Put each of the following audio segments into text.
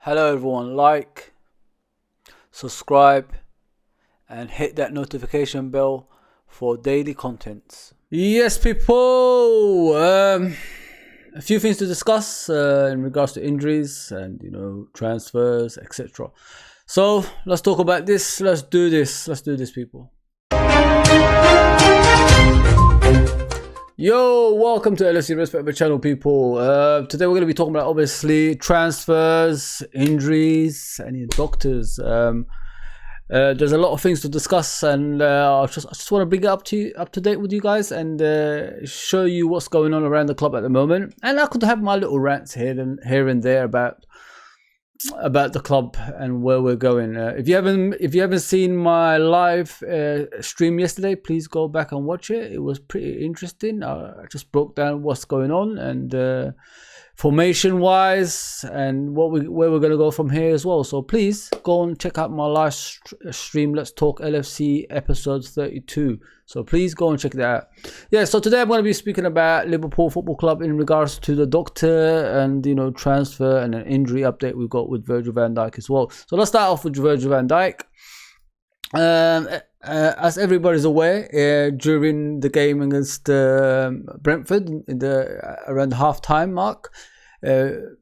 Hello everyone, like, subscribe and hit that notification bell for daily contents. Yes people, a few things to discuss in regards to injuries and transfers, etc. So let's talk about this. Let's do this people. Yo, welcome to LFC Red Forever channel people. Today we're going to be talking about obviously transfers, injuries, and doctors. There's a lot of things to discuss, and I just want to bring it up to date with you guys and show you what's going on around the club at the moment. And I could have my little rants here and there about the club and where we're going. If you haven't seen my live stream yesterday, please go back and watch it. It was pretty interesting. I just broke down what's going on and formation wise and where we're going to go from here as well. So please go and check out my live stream. Let's Talk LFC episode 32. So please go and check that out. Yeah, so today I'm going to be speaking about Liverpool Football Club in regards to the doctor and transfer and an injury update we've got with Virgil van Dijk as well. So let's start off with Virgil van Dijk. As everybody's aware, during the game against Brentford around the half-time mark, Van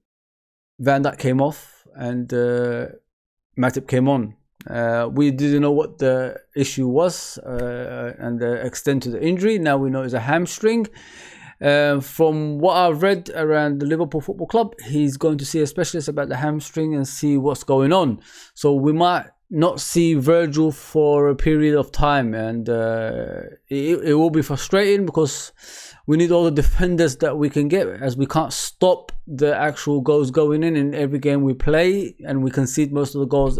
Dijk came off and Matip came on. We didn't know what the issue was and the extent of the injury. Now we know it's a hamstring. From what I've read around the Liverpool Football Club, he's going to see a specialist about the hamstring and see what's going on. So we might not see Virgil for a period of time, and it will be frustrating because we need all the defenders that we can get, as we can't stop the actual goals going in every game we play, and we concede most of the goals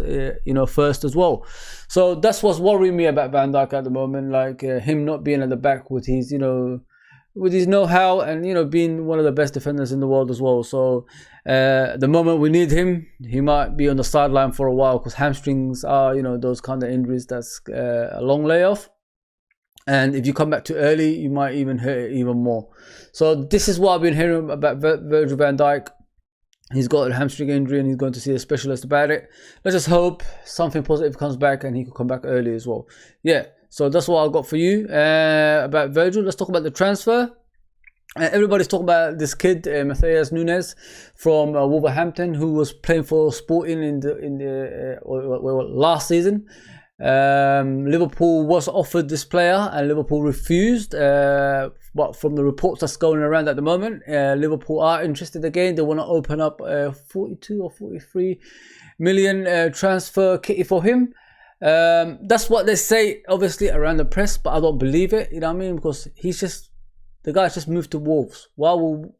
first as well. So that's what's worrying me about Van Dijk at the moment, like him not being at the back with his with his know-how and being one of the best defenders in the world as well. So the moment we need him, he might be on the sideline for a while, because hamstrings are those kind of injuries that's a long layoff, and if you come back too early, you might even hurt it even more. So this is what I've been hearing about Virgil van Dijk. He's got a hamstring injury and he's going to see a specialist about it. Let's just hope something positive comes back and he can come back early as well. Yeah, so that's what I've got for you about Virgil. Let's talk about the transfer. Everybody's talking about this kid, Matheus Nunes from Wolverhampton, who was playing for Sporting in the last season. Liverpool was offered this player and Liverpool refused, but from the reports that's going around at the moment, Liverpool are interested again. They want to open up 42 or 43 million transfer kitty for him. That's what they say obviously around the press, but I don't believe it, because the guy's just moved to Wolves. Why would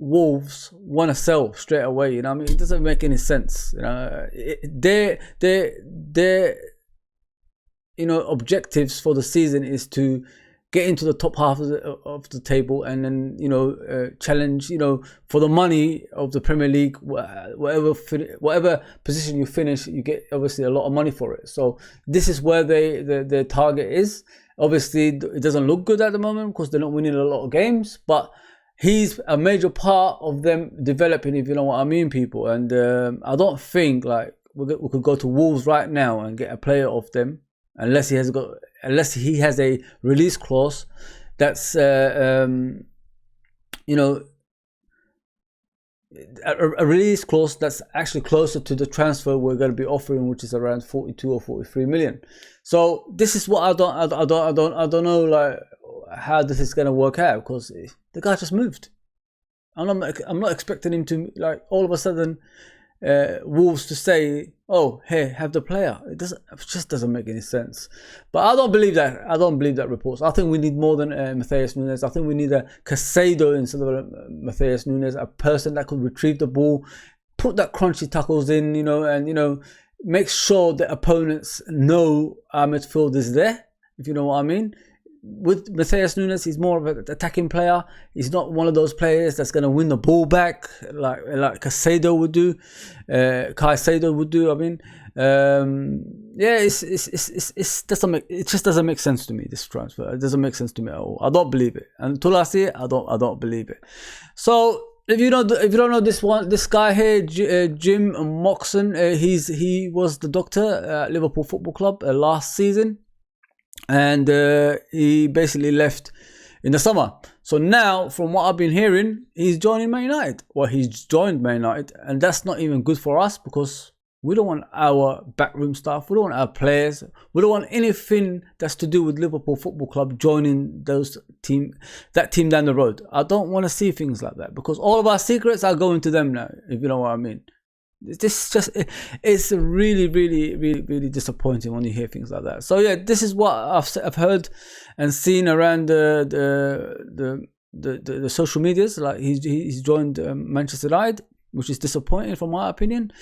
Wolves want to sell straight away? It doesn't make any sense. Their objectives for the season is to get into the top half of the table and then challenge for the money of the Premier League. Whatever position you finish, you get obviously a lot of money for it. So this is where their target is. Obviously it doesn't look good at the moment because they're not winning a lot of games, but he's a major part of them developing, if you know what I mean, people. And I don't think like we could go to Wolves right now and get a player off them unless he has a release clause that's a release clause that's actually closer to the transfer we're going to be offering, which is around 42 or 43 million. So this is what I don't know like how this is going to work out, because the guy just moved. I'm not expecting him to like all of a sudden Wolves to say, oh hey, have the player. It just doesn't make any sense. But I don't believe that reports. I think we need more than Matheus Nunes. I think we need a Caicedo instead of Matheus Nunes, a person that could retrieve the ball, put that crunchy tackles in, and make sure the opponents know our midfield is there, if you know what I mean. With Matheus Nunes, he's more of an attacking player. He's not one of those players that's going to win the ball back like Caicedo would do. I mean, yeah, it just doesn't make sense to me. This transfer, it doesn't make sense to me at all. I don't believe it. Until I see it, I don't believe it. So if you don't know this guy here, Jim Moxon, he was the doctor at Liverpool Football Club last season, and he basically left in the summer. So now, from what I've been hearing, he's joining Man United. Well, he's joined Man United, and that's not even good for us because we don't want our backroom staff, we don't want our players, we don't want anything that's to do with Liverpool Football Club joining that team down the road. I don't want to see things like that because all of our secrets are going to them now, if you know what I mean. It's really, really, really, really disappointing when you hear things like that. So yeah, this is what I've heard and seen around the social medias. Like he's joined Manchester United, which is disappointing from my opinion.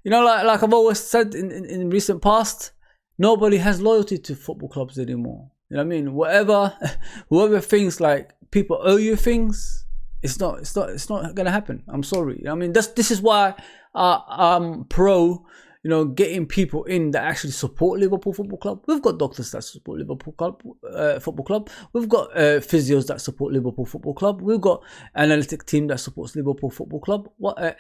You know, like I've always said in recent past, nobody has loyalty to football clubs anymore. You know what I mean? Whoever thinks like people owe you things, it's not gonna happen. I'm sorry. You know what I mean? This is why I'm pro, you know, getting people in that actually support Liverpool Football Club. We've got doctors that support Liverpool Football Club. We've got physios that support Liverpool Football Club. We've got analytic team that supports Liverpool Football Club.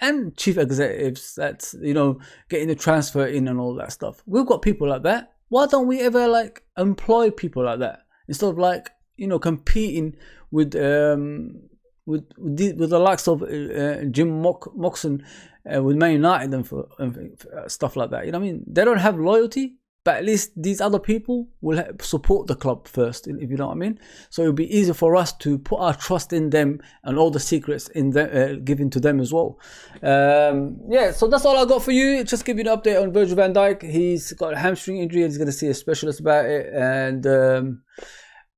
And chief executives that's, you know, getting the transfer in and all that stuff. We've got people like that. Why don't we ever like employ people like that instead of like, you know, competing with the likes of Jim Moxon with Man United and stuff like that. You know what I mean? They don't have loyalty, but at least these other people will support the club first, if you know what I mean. So it'll be easier for us to put our trust in them and all the secrets in them, given to them as well. Yeah, so that's all I got for you. Just give you an update on Virgil van Dijk. He's got a hamstring injury and he's going to see a specialist about it. And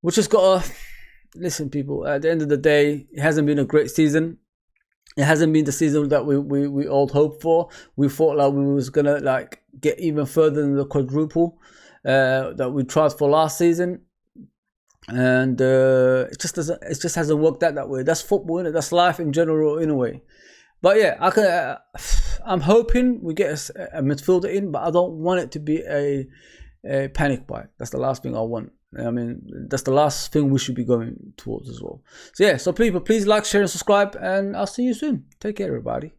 we just got to listen, people. At the end of the day, it hasn't been a great season. It hasn't been the season that we all hoped for. We thought like we was gonna like get even further than the quadruple that we tried for last season, and it just hasn't worked out that way. That's football, innit? That's life in general, in a way. But yeah, I'm hoping we get a midfielder in, but I don't want it to be a panic buy. That's the last thing I want. I mean, that's the last thing we should be going towards as well. So yeah, so please like, share and subscribe, and I'll see you soon. Take care, everybody.